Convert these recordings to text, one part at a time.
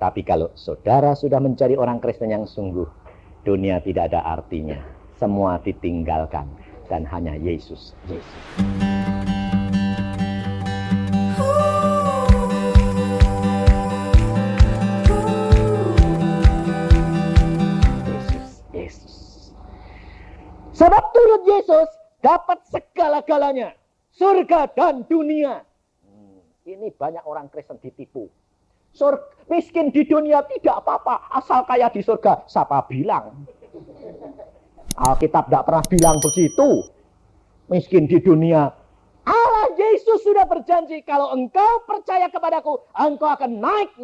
Tapi kalau saudara sudah menjadi orang Kristen yang sungguh, dunia tidak ada artinya. Semua ditinggalkan dan hanya Yesus. Yesus. Sebab turut Yesus dapat segala-galanya, surga dan dunia. Ini banyak orang Kristen ditipu. Miskin di dunia tidak apa-apa, asal kaya di surga. Siapa bilang? Alkitab tidak pernah bilang begitu. Miskin di dunia. Allah Yesus sudah berjanji, kalau engkau percaya kepadaku, engkau akan naik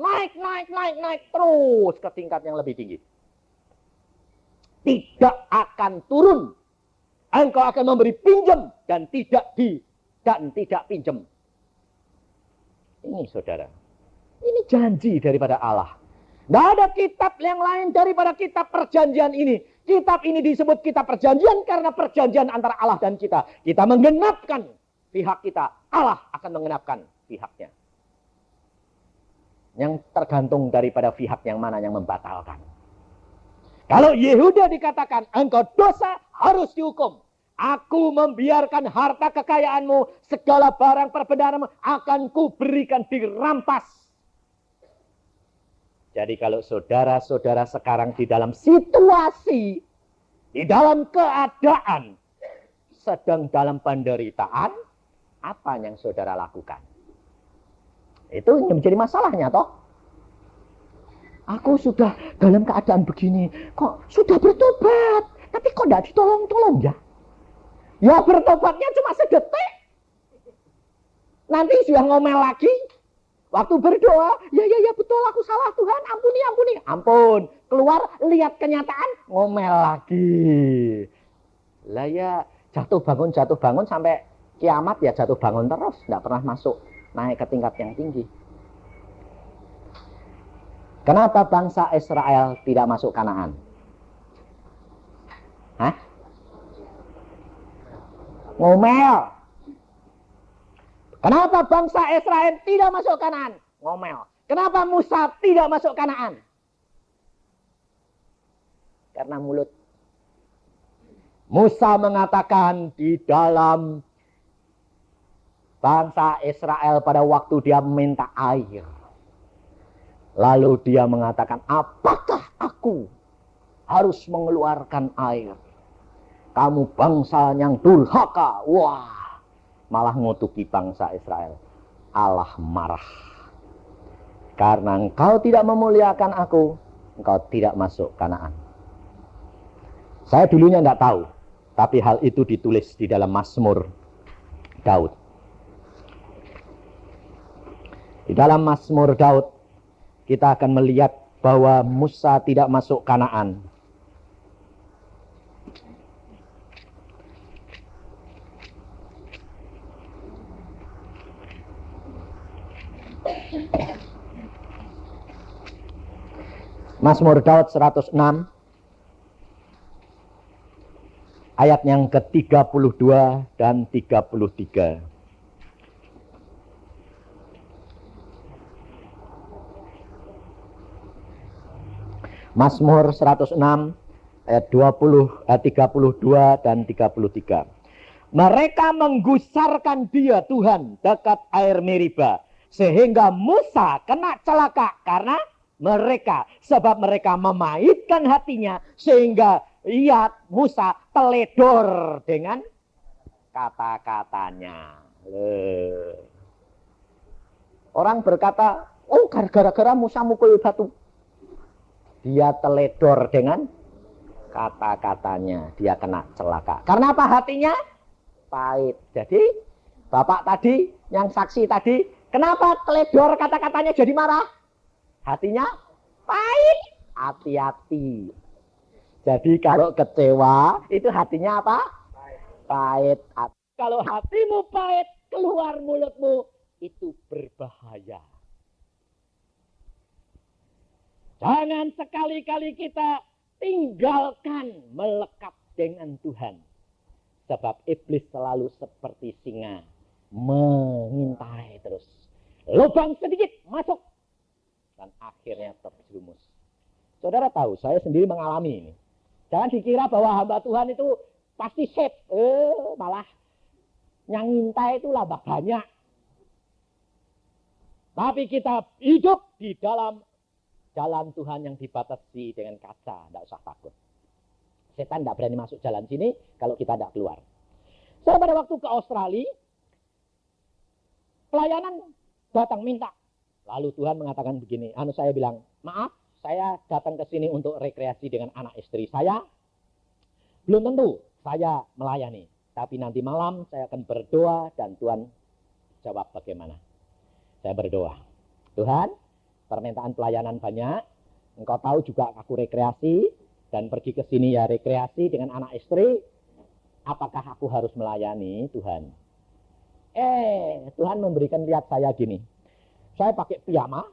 terus ke tingkat yang lebih tinggi. Tidak akan turun. Engkau akan memberi pinjam dan tidak pinjam. Ini saudara, ini janji daripada Allah. Tidak ada kitab yang lain daripada kitab perjanjian ini. Kitab ini disebut kitab perjanjian karena perjanjian antara Allah dan kita. Kita menggenapkan pihak kita, Allah akan menggenapkan pihaknya. Yang tergantung daripada pihak yang mana yang membatalkan. Kalau Yehuda dikatakan, engkau dosa harus dihukum. Aku membiarkan harta kekayaanmu, segala barang perbendaharaamu akan kuberikan dirampas. Jadi kalau saudara-saudara sekarang di dalam situasi, di dalam keadaan, sedang dalam penderitaan, apa yang saudara lakukan? Itu yang menjadi masalahnya toh. Aku sudah dalam keadaan begini, kok sudah bertobat, tapi kok tidak ditolong-tolong ya? Ya bertobatnya cuma sedetik. Nanti sudah ngomel lagi. Waktu berdoa, ya betul aku salah Tuhan, ampuni. Ampun, keluar lihat kenyataan, ngomel lagi. Lah ya jatuh bangun sampai kiamat ya jatuh bangun terus. Tidak pernah masuk, naik ke tingkat yang tinggi. Kenapa bangsa Israel tidak masuk Kanaan? Hah? Ngomel. Kenapa bangsa Israel tidak masuk Kanaan? Ngomel. Kenapa Musa tidak masuk Kanaan? Karena mulut. Musa mengatakan di dalam bangsa Israel pada waktu dia meminta air. Lalu dia mengatakan, apakah aku harus mengeluarkan air? Kamu bangsa yang durhaka. Wah, malah ngutuki bangsa Israel. Allah marah. Karena engkau tidak memuliakan aku, engkau tidak masuk Kanaan. Saya dulunya tidak tahu. Tapi hal itu ditulis di dalam Mazmur Daud. Di dalam Mazmur Daud, kita akan melihat bahwa Musa tidak masuk Kanaan. Mazmur Daud 106 ayat yang ke-32 dan 33. Mazmur 106 ayat 32 dan 33. Mereka menggusarkan dia Tuhan dekat air Meriba, sehingga Musa kena celaka karena mereka, sebab mereka memaitkan hatinya, sehingga Musa teledor dengan kata-katanya. Orang berkata, oh gara-gara Musa mukul batu. Dia teledor dengan kata-katanya, dia kena celaka. Karena apa? Hatinya pahit. Jadi bapak tadi, yang saksi tadi, kenapa teledor kata-katanya jadi marah? Hatinya pahit. Hati-hati. Jadi kalau kecewa, itu hatinya apa? Pahit. Kalau hatimu pahit, keluar mulutmu, itu berbahaya. Jangan sekali-kali kita tinggalkan melekat dengan Tuhan. Sebab iblis selalu seperti singa, mengintai terus. Lubang sedikit masuk. dan akhirnya terjerumus. Saudara tahu, saya sendiri mengalami ini. Jangan dikira bahwa hamba Tuhan itu pasti safe. Malah yang ngintai itu lambah banyak. Tapi kita hidup di dalam jalan Tuhan yang dibatasi dengan kaca. Tidak usah takut. Setan tidak berani masuk jalan sini kalau kita tidak keluar. Saya pada waktu ke Australia, pelayanan datang minta. Lalu Tuhan mengatakan begini, saya bilang, maaf, saya datang ke sini untuk rekreasi dengan anak istri saya. Belum tentu saya melayani. Tapi nanti malam saya akan berdoa dan Tuhan jawab bagaimana. Saya berdoa. Tuhan, permintaan pelayanan banyak. Engkau tahu juga aku rekreasi dan pergi ke sini ya rekreasi dengan anak istri. Apakah aku harus melayani Tuhan? Tuhan memberikan lihat saya gini. Saya pakai piyama,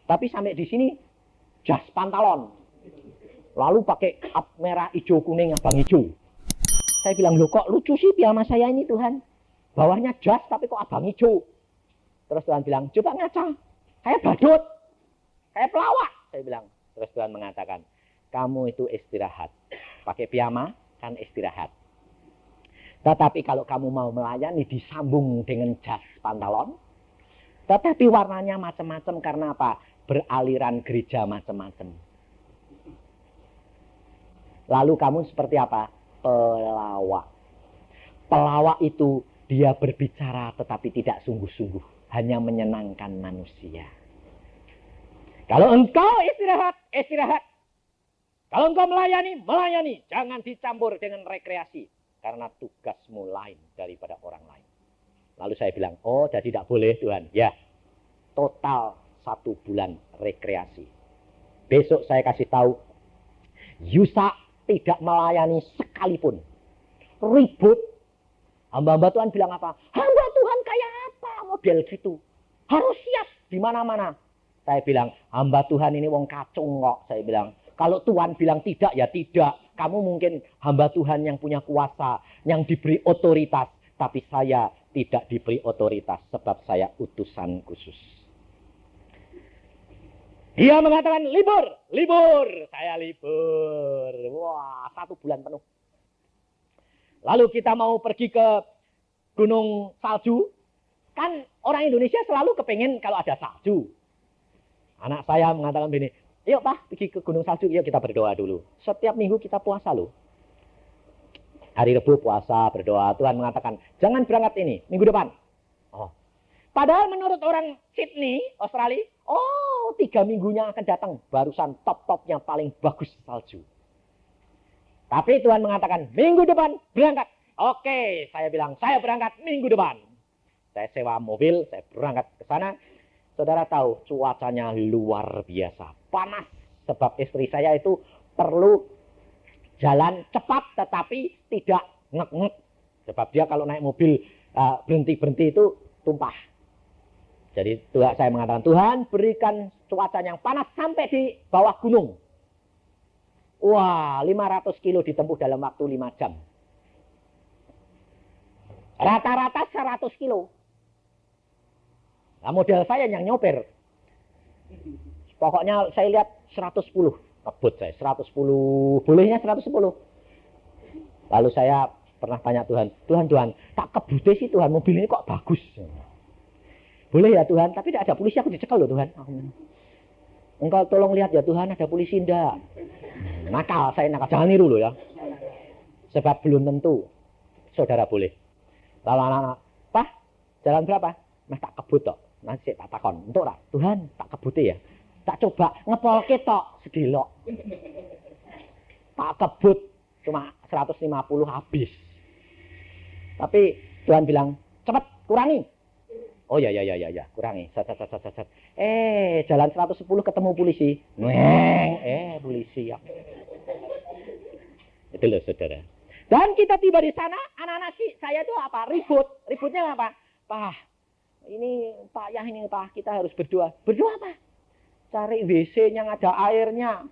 tapi sampai di sini jas pantalon. Lalu pakai merah, hijau, kuning, abang hijau. Saya bilang, loh kok lucu sih piyama saya ini Tuhan. Bawahnya jas tapi kok abang hijau. Terus Tuhan bilang, coba ngaca. Kayak badut. Kayak pelawak. Saya bilang. Terus Tuhan mengatakan, kamu itu istirahat. Pakai piyama kan istirahat. Tetapi kalau kamu mau melayani disambung dengan jas pantalon. Tetapi warnanya macam-macam karena apa? Beraliran gereja macam-macam. Lalu kamu seperti apa? Pelawak. Pelawak itu dia berbicara tetapi tidak sungguh-sungguh. Hanya menyenangkan manusia. Kalau engkau istirahat, istirahat. Kalau engkau melayani, melayani. Jangan dicampur dengan rekreasi. Karena tugasmu lain daripada orang lain. Lalu saya bilang, jadi tidak boleh Tuhan. Ya, total 1 bulan rekreasi. Besok saya kasih tahu, Yusa tidak melayani sekalipun. Ribut. Hamba-hamba Tuhan bilang apa? Hamba Tuhan kayak apa model gitu? Harus siap di mana-mana. Saya bilang, hamba Tuhan ini wong kacung kok. Saya bilang, kalau Tuhan bilang tidak, ya tidak. Kamu mungkin hamba Tuhan yang punya kuasa, yang diberi otoritas. Tapi saya tidak diberi otoritas sebab saya utusan khusus. Dia mengatakan libur, libur. Saya libur. Wah, 1 bulan penuh. Lalu kita mau pergi ke gunung salju. Kan orang Indonesia selalu kepengen kalau ada salju. Anak saya mengatakan begini, yuk Pak pergi ke gunung salju, yuk kita berdoa dulu. Setiap minggu kita puasa loh. Hari Rabu puasa, berdoa. Tuhan mengatakan, jangan berangkat ini, minggu depan. Padahal menurut orang Sydney, Australia, 3 minggunya akan datang. Barusan top-topnya paling bagus salju. Tapi Tuhan mengatakan, minggu depan berangkat. Oke, saya bilang, saya berangkat minggu depan. Saya sewa mobil, saya berangkat ke sana. Saudara tahu, cuacanya luar biasa. Panas. Sebab istri saya itu perlu jalan cepat tetapi tidak ngek-ngek. Sebab dia kalau naik mobil berhenti-berhenti itu tumpah. Jadi Tuhan, saya mengatakan, Tuhan berikan cuaca yang panas sampai di bawah gunung. Wah, 500 kilo ditempuh dalam waktu 5 jam. Rata-rata 100 kilo. Nah, model saya yang nyoper. Pokoknya saya lihat 110. Ngebut saya, 110. Bolehnya 110. Lalu saya pernah tanya Tuhan, Tuhan, tak kebute sih Tuhan, mobil ini kok bagus. Boleh ya Tuhan, tapi tidak ada polisi, aku dicekal loh Tuhan. Engkau tolong lihat ya Tuhan, ada polisi enggak? Nakal, saya nakal. Jangan niru loh ya. Sebab belum tentu saudara boleh. Lalu anak-anak, Pak, jalan berapa? Mas tak kebut tok. Nanti saya tak takon. Untuk lah, Tuhan tak kebut ya. Tak coba ngepolke tok sedelok. Tak kebut cuma 150 habis. Tapi Tuhan bilang, cepat kurangi. Oh ya, kurangi. Jalan 110 ketemu polisi. Polisi ya. Itu loh saudara. Dan kita tiba di sana, anak-anak saya itu apa? Ribut. Ributnya apa? Pak, ini Pak Yah ini Pak, kita harus berdoa. Berdoa apa? Cari WC yang ada airnya.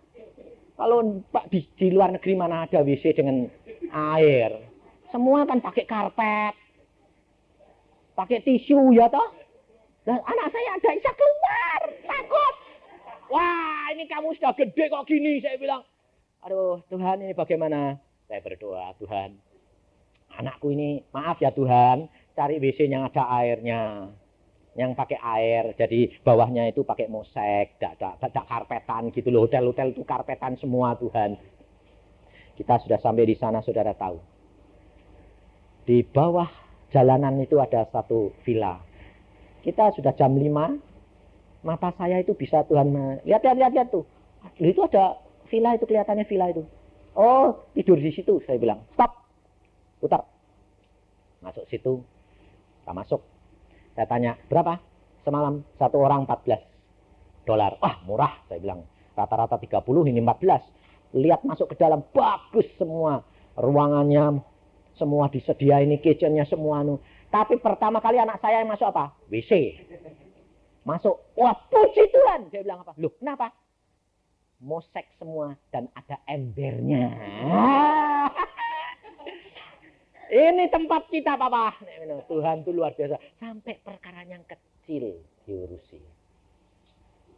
Kalau Pak di luar negeri mana ada WC dengan air? Semua kan pakai karpet. Pakai tisu ya toh? Dan anak saya ada Isa keluar, takut. Wah, ini kamu sudah gede kok gini, saya bilang. Aduh, Tuhan ini bagaimana? Saya berdoa, Tuhan. Anakku ini, maaf ya Tuhan, cari WC yang ada airnya. Yang pakai air, jadi bawahnya itu pakai mosek, tidak karpetan gitu loh. Hotel-hotel itu karpetan semua Tuhan. Kita sudah sampai di sana, saudara tahu. Di bawah jalanan itu ada satu villa. Kita sudah jam 5, mata saya itu bisa Tuhan, lihat tuh. Itu ada villa itu, kelihatannya villa itu. Oh, tidur di situ, saya bilang. Stop, putar. Masuk situ, kita masuk. Saya tanya, berapa? Semalam, satu orang $14. Ah, murah, saya bilang. Rata-rata 30, ini 14. Lihat masuk ke dalam, bagus semua. Ruangannya, semua disedia, ini kitchennya semua. Tapi pertama kali anak saya yang masuk apa? WC. Masuk, wah puji Tuhan. Saya bilang apa? Loh, kenapa? Mosek semua dan ada embernya. Ini tempat kita, Papa. Tuhan itu luar biasa. Sampai perkara yang kecil diurusi.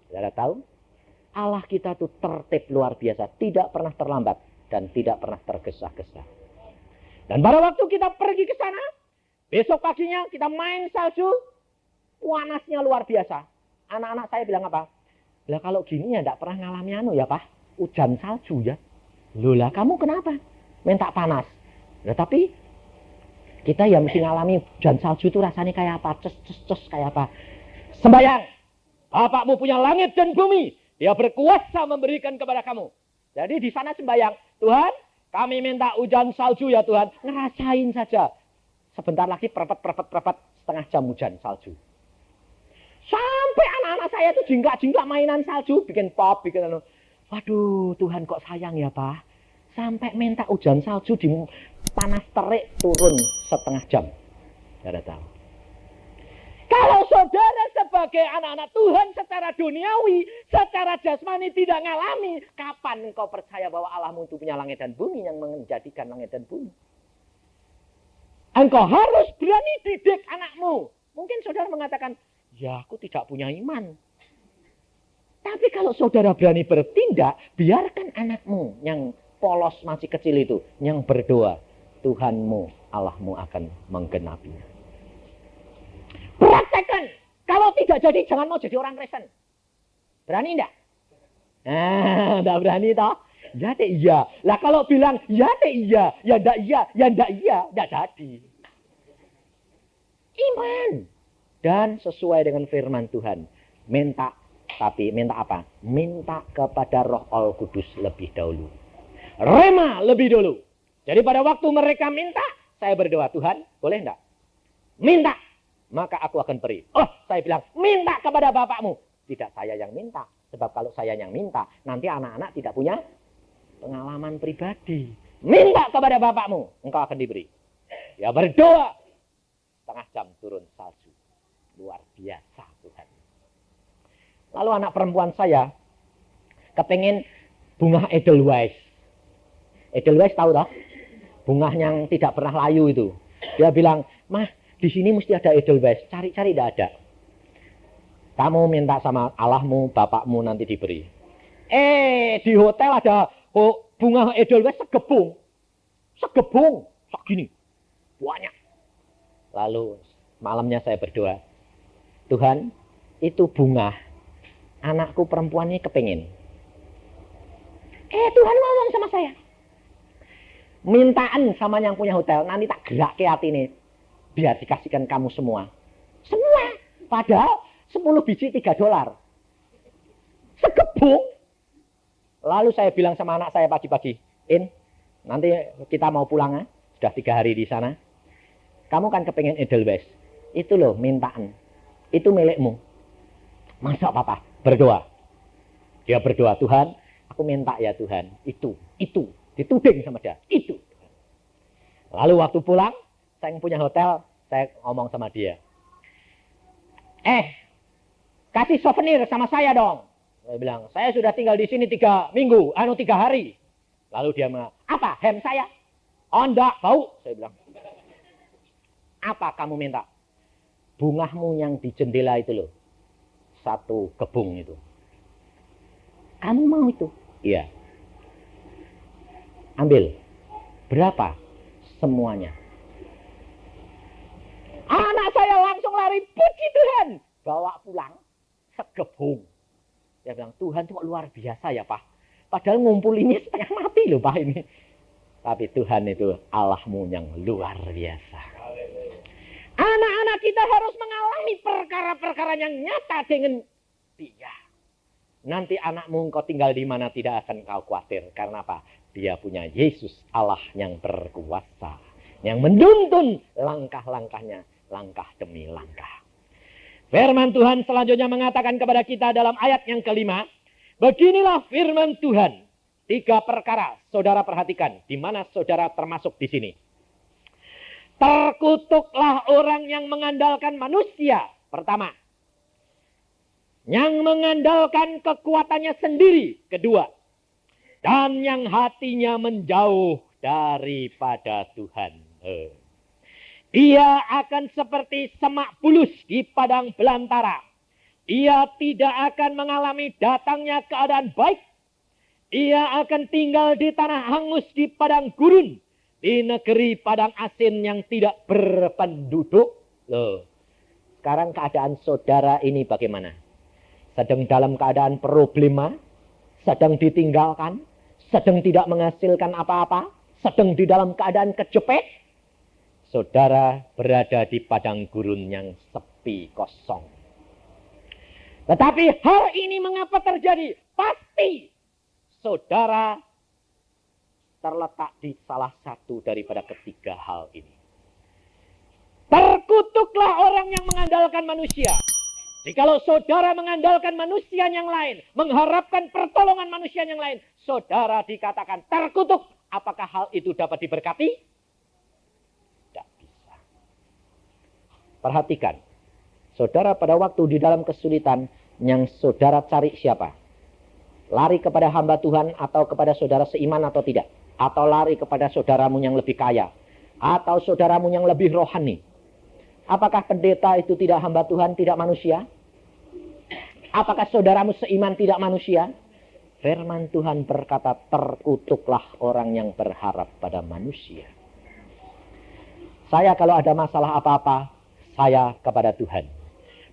Saudara tahu? Allah kita itu tertib luar biasa. Tidak pernah terlambat dan tidak pernah tergesa-gesa. Dan pada waktu kita pergi ke sana, besok paginya kita main salju, panasnya luar biasa. Anak-anak saya bilang apa? Lah kalau gini ya tidak pernah ngalami ya Pak, hujan salju ya. Loh lah kamu kenapa? Minta panas. Lah tapi kita ya mesti ngalami hujan salju itu rasanya kayak apa? Ces kayak apa? Sembayang, Bapakmu punya langit dan bumi. Dia berkuasa memberikan kepada kamu. Jadi di sana sembayang, Tuhan, kami minta hujan salju ya Tuhan. Ngerasain saja. Sebentar lagi perpet setengah jam hujan salju. Sampai anak-anak saya tuh jingklak-jingklak mainan salju. Bikin pop, bikin anu. Waduh, Tuhan kok sayang ya Pak. Sampai minta hujan salju di panas terik turun setengah jam. Saudara tahu. Kalau saudara sebagai anak-anak Tuhan secara duniawi, secara jasmani tidak ngalami, kapan engkau percaya bahwa Allahmu itu punya langit dan bumi yang menjadikan langit dan bumi? Engkau harus berani didik anakmu. Mungkin saudara mengatakan, ya aku tidak punya iman. Tapi kalau saudara berani bertindak, biarkan anakmu yang polos masih kecil itu, yang berdoa, Tuhanmu, Allahmu akan menggenapinya. Praktekkan. Kalau tidak jadi, jangan mau jadi orang Kristen. Berani enggak? Enggak berani toh? Ya deh iya. Lah kalau bilang ya deh iya, ya enggak iya, ya enggak iya, enggak jadi. Iman. Dan sesuai dengan firman Tuhan. Minta, tapi minta apa? Minta kepada Roh Al-Kudus lebih dahulu. Rema lebih dulu. Jadi pada waktu mereka minta, saya berdoa, Tuhan, boleh enggak? Minta. Maka aku akan beri. Oh, saya bilang, minta kepada bapakmu. Tidak saya yang minta. Sebab kalau saya yang minta, nanti anak-anak tidak punya pengalaman pribadi. Minta kepada bapakmu, engkau akan diberi. Ya berdoa. Setengah jam turun salju. Luar biasa Tuhan. Lalu anak perempuan saya, kepengen bunga Edelweiss. Edelweiss tahu tak? Bunga yang tidak pernah layu itu. Dia bilang, Mah, di sini mesti ada Edelweiss, cari-cari tidak ada. Kamu minta sama Allahmu, bapakmu nanti diberi. Di hotel ada bunga Edelweiss segebung. Segebung, segini. Banyak. Lalu malamnya saya berdoa. Tuhan, itu bunga. Anakku perempuan ini kepingin. Tuhan ngomong sama saya. Mintaan sama yang punya hotel, nanti tak gerak ke hati ini. Biar dikasihkan kamu semua. Semua. Padahal 10 biji $3. Segebung. Lalu saya bilang sama anak saya pagi-pagi. Nanti kita mau pulang ya. Sudah 3 hari di sana. Kamu kan kepengen Edelweiss. Itu loh mintaan. Itu milikmu. Masa papa? Berdoa. Dia berdoa. Tuhan, aku minta ya Tuhan. Itu. Dituding sama dia. Itu. Lalu waktu pulang. Saya yang punya hotel, saya ngomong sama dia. Kasih souvenir sama saya dong. Saya bilang, saya sudah tinggal di sini 3 minggu, 3 hari. Lalu dia bilang, apa? Hem saya? Oh enggak, bau. Saya bilang, apa kamu minta? bungahmu yang di jendela itu loh. Satu kebun itu. Kamu mau itu? Iya. Ambil. Berapa? Semuanya. Anak saya langsung lari, puji Tuhan. Bawa pulang sekebung. Dia bilang, Tuhan itu luar biasa ya Pak. Padahal ngumpulinnya setengah mati loh Pak ini. Tapi Tuhan itu Allahmu yang luar biasa. Anak-anak kita harus mengalami perkara-perkara yang nyata dengan Dia. Nanti anakmu engkau tinggal di mana tidak akan kau khawatir. Karena apa? Dia punya Yesus Allah yang berkuasa. Yang menuntun langkah-langkahnya. Langkah demi langkah. Firman Tuhan selanjutnya mengatakan kepada kita dalam ayat yang kelima. Beginilah firman Tuhan. 3 perkara. Saudara perhatikan. Di mana saudara termasuk di sini. Terkutuklah orang yang mengandalkan manusia. Pertama. Yang mengandalkan kekuatannya sendiri. Kedua. Dan yang hatinya menjauh daripada Tuhan. Ia akan seperti semak bulus di padang belantara. Ia tidak akan mengalami datangnya keadaan baik. Ia akan tinggal di tanah hangus di padang gurun. Di negeri padang asin yang tidak berpenduduk. Loh, sekarang keadaan saudara ini bagaimana? Sedang dalam keadaan problema, sedang ditinggalkan, sedang tidak menghasilkan apa-apa, sedang di dalam keadaan kejepit. Saudara berada di padang gurun yang sepi kosong. Tetapi hal ini mengapa terjadi? Pasti saudara terletak di salah satu daripada ketiga hal ini. Terkutuklah orang yang mengandalkan manusia. Jikalau saudara mengandalkan manusia yang lain, mengharapkan pertolongan manusia yang lain, saudara dikatakan terkutuk. Apakah hal itu dapat diberkati? Tidak bisa. Perhatikan. Saudara pada waktu di dalam kesulitan, yang saudara cari siapa? Lari kepada hamba Tuhan atau kepada saudara seiman atau tidak? Atau lari kepada saudaramu yang lebih kaya? Atau saudaramu yang lebih rohani? Apakah pendeta itu tidak hamba Tuhan, tidak manusia? Apakah saudaramu seiman, tidak manusia? Firman Tuhan berkata, terkutuklah orang yang berharap pada manusia. Saya kalau ada masalah apa-apa, saya kepada Tuhan.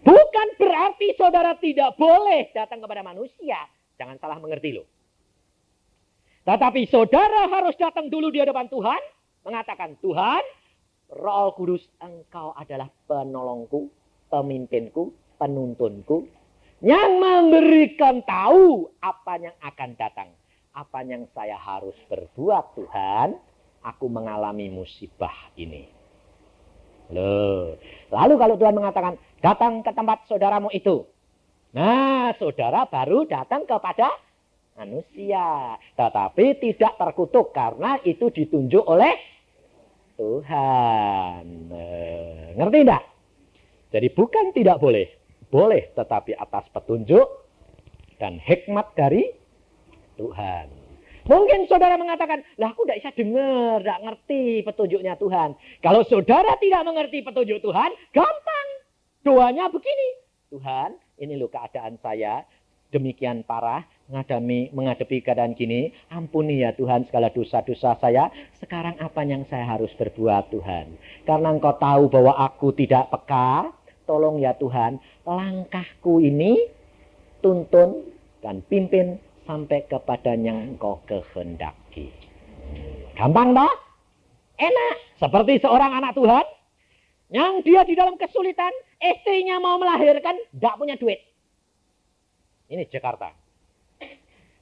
Bukan berarti saudara tidak boleh datang kepada manusia. Jangan salah mengerti loh. Tetapi saudara harus datang dulu di hadapan Tuhan. Mengatakan, Tuhan, Roh Kudus, Engkau adalah penolongku, pemimpinku, penuntunku. Yang memberikan tahu apa yang akan datang. Apa yang saya harus berbuat Tuhan. Aku mengalami musibah ini. Loh. Lalu kalau Tuhan mengatakan, datang ke tempat saudaramu itu. Nah, saudara baru datang kepada manusia. Tetapi tidak terkutuk karena itu ditunjuk oleh Tuhan. Ngerti enggak? Jadi bukan tidak boleh. Boleh, tetapi atas petunjuk dan hikmat dari Tuhan. Mungkin saudara mengatakan, lah aku tidak bisa dengar, tidak ngerti petunjuknya Tuhan. Kalau saudara tidak mengerti petunjuk Tuhan, gampang. Doanya begini. Tuhan, ini loh keadaan saya, demikian parah, menghadapi keadaan gini. Ampuni ya Tuhan segala dosa-dosa saya. Sekarang apa yang saya harus berbuat Tuhan? Karena Engkau tahu bahwa aku tidak peka. Tolong ya Tuhan, langkahku ini tuntun dan pimpin sampai kepada yang Engkau kehendaki. Gampang toh? Enak. Seperti seorang anak Tuhan yang dia di dalam kesulitan, istrinya mau melahirkan, tidak punya duit. Ini Jakarta.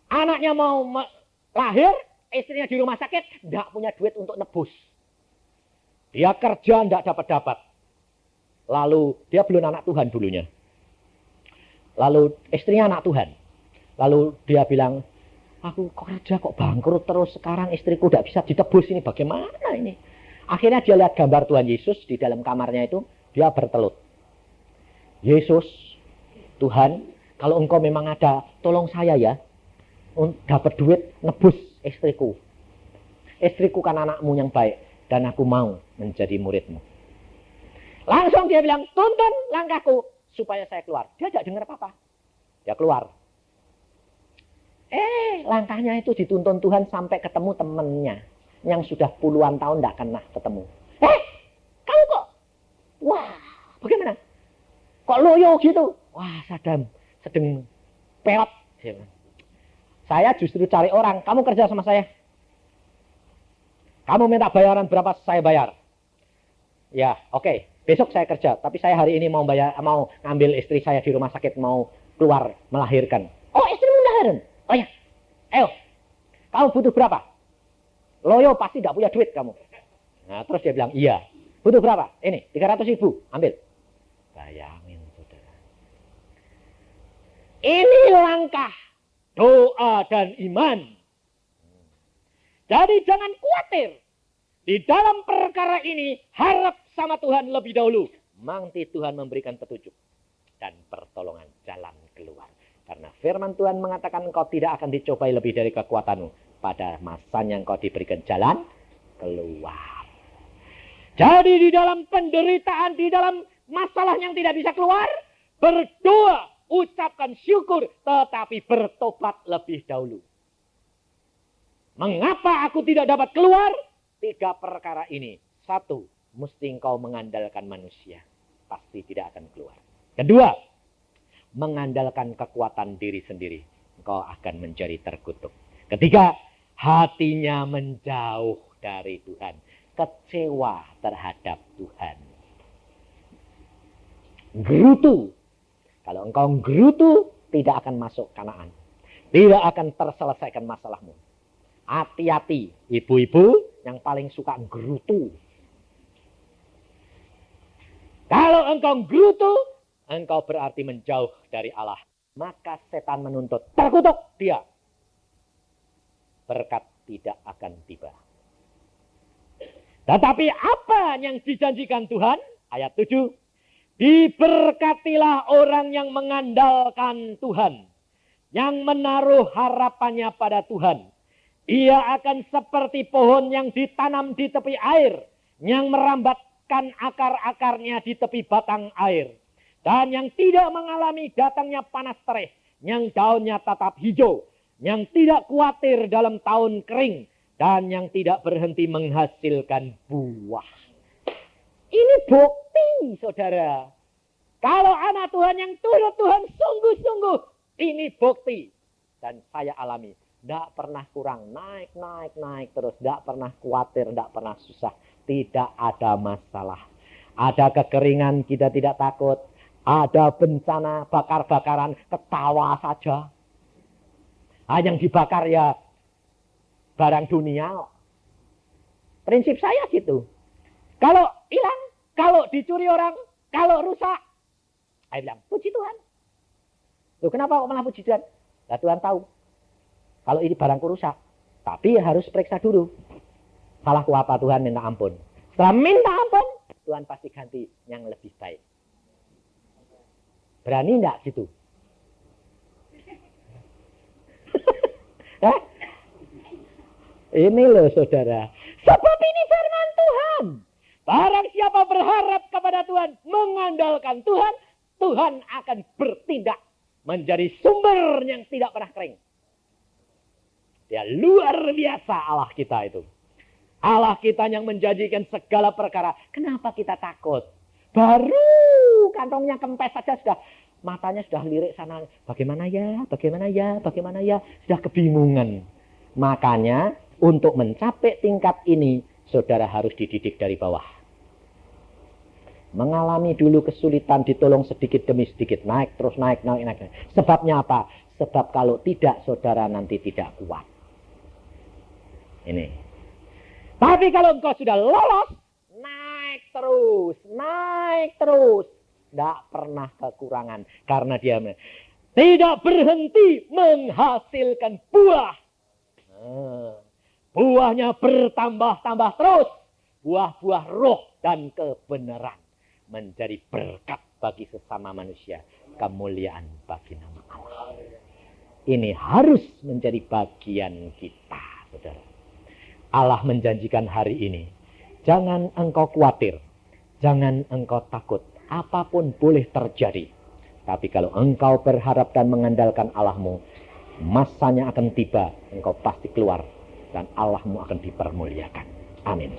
Anaknya mau lahir, istrinya di rumah sakit, tidak punya duit untuk nebus. Dia kerja tidak dapat-dapat. Lalu dia belum anak Tuhan dulunya. Lalu istrinya anak Tuhan. Lalu dia bilang, aku kerja kok bangkrut terus, sekarang istriku tidak bisa ditebus, ini bagaimana ini? Akhirnya dia lihat gambar Tuhan Yesus di dalam kamarnya itu, dia bertelut. Yesus, Tuhan, kalau Engkau memang ada, tolong saya ya, dapat duit nebus istriku. Istriku kan anakmu yang baik, dan aku mau menjadi muridmu. Langsung dia bilang, tuntun langkahku supaya saya keluar. Dia tidak dengar apa-apa. Dia keluar. Langkahnya itu dituntun Tuhan sampai ketemu temannya yang sudah puluhan tahun tidak pernah ketemu. Kamu kok? Wah, bagaimana? Kok loyo gitu? Wah, sedang peot. Saya justru cari orang. Kamu kerja sama saya. Kamu minta bayaran berapa, saya bayar. Ya, oke. Besok saya kerja. Tapi saya hari ini mau ngambil istri saya di rumah sakit. Mau keluar melahirkan. Oh, istri melahirkan? Oh ya. Ayo. Kamu butuh berapa? Loyo pasti tidak punya duit kamu. Nah, terus dia bilang, iya. Butuh berapa? Ini, 300.000. Ambil. Bayangin, saudara. Ini langkah doa dan iman. Jadi jangan khawatir. Di dalam perkara ini, harap sama Tuhan lebih dahulu. Nanti Tuhan memberikan petunjuk dan pertolongan jalan keluar. Karena firman Tuhan mengatakan engkau tidak akan dicobai lebih dari kekuatanmu. Pada masanya engkau diberikan jalan keluar. Jadi di dalam penderitaan, di dalam masalah yang tidak bisa keluar, berdoa, ucapkan syukur, tetapi bertobat lebih dahulu. Mengapa aku tidak dapat keluar? 3 perkara ini. 1, mesti engkau mengandalkan manusia. Pasti tidak akan keluar. 2, mengandalkan kekuatan diri sendiri. Engkau akan menjadi terkutuk. 3, hatinya menjauh dari Tuhan. Kecewa terhadap Tuhan. Gerutu. Kalau engkau gerutu, tidak akan masuk Kanaan. Tidak akan terselesaikan masalahmu. Hati-hati, ibu-ibu yang paling suka gerutu. Kalau engkau gerutu, engkau berarti menjauh dari Allah. Maka setan menuntut, terkutuk dia. Berkat tidak akan tiba. Tetapi apa yang dijanjikan Tuhan? Ayat 7. Diberkatilah orang yang mengandalkan Tuhan. Yang menaruh harapannya pada Tuhan. Ia akan seperti pohon yang ditanam di tepi air. Yang merambatkan akar-akarnya di tepi batang air. Dan yang tidak mengalami datangnya panas terik. Yang daunnya tetap hijau. Yang tidak khawatir dalam tahun kering. Dan yang tidak berhenti menghasilkan buah. Ini bukti, saudara. Kalau anak Tuhan yang turut Tuhan sungguh-sungguh. Ini bukti. Dan saya alami. Tidak pernah kurang. Naik terus. Tidak pernah khawatir. Tidak pernah susah. Tidak ada masalah. Ada kekeringan, kita tidak takut. Ada bencana, bakar-bakaran, ketawa saja. Yang dibakar ya barang dunia. Prinsip saya gitu. Kalau hilang, kalau dicuri orang, kalau rusak, saya bilang, puji Tuhan. Loh, kenapa kok malah puji Tuhan? Nah, Tuhan tahu. Kalau ini barangku rusak. Tapi harus periksa dulu. Salahku apa, Tuhan minta ampun. Setelah minta ampun, Tuhan pasti ganti yang lebih baik. Berani enggak gitu? Ini loh saudara. Sebab ini firman Tuhan. Barang siapa berharap kepada Tuhan, mengandalkan Tuhan, Tuhan akan bertindak menjadi sumber yang tidak pernah kering. Dia luar biasa Allah kita itu. Allah kita yang menjanjikan segala perkara. Kenapa kita takut? Baru kantongnya kempes saja sudah. Matanya sudah lirik sana. Bagaimana ya? Sudah kebingungan. Makanya untuk mencapai tingkat ini, saudara harus dididik dari bawah. Mengalami dulu kesulitan, ditolong sedikit demi sedikit. Naik terus, naik. Sebabnya apa? Sebab kalau tidak, saudara nanti tidak kuat. Ini. Tapi kalau engkau sudah lolos, naik terus. Tidak pernah kekurangan. Karena dia tidak berhenti menghasilkan buah. Buahnya bertambah-tambah terus. Buah-buah roh dan kebenaran. Menjadi berkat bagi sesama manusia. Kemuliaan bagi nama Allah. Ini harus menjadi bagian kita, saudara. Allah menjanjikan hari ini. Jangan engkau khawatir. Jangan engkau takut, apapun boleh terjadi. Tapi kalau engkau berharap dan mengandalkan Allahmu, masanya akan tiba, engkau pasti keluar dan Allahmu akan dipermuliakan. Amin.